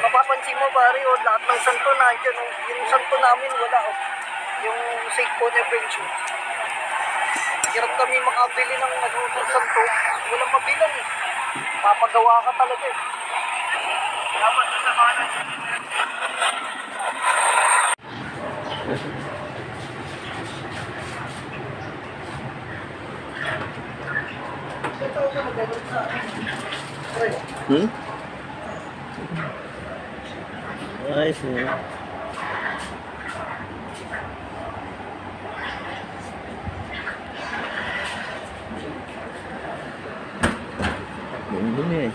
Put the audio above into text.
Mapapansin mo pare, oh, lahat ng santo nandiyan. Oh. Yung santo namin wala. Oh. Yung St. Bonaventure. Hirap kami makabili ng santo. Walang mabilang eh. Papagawa ka talaga eh. Dapat sa samanan. I see. Ini.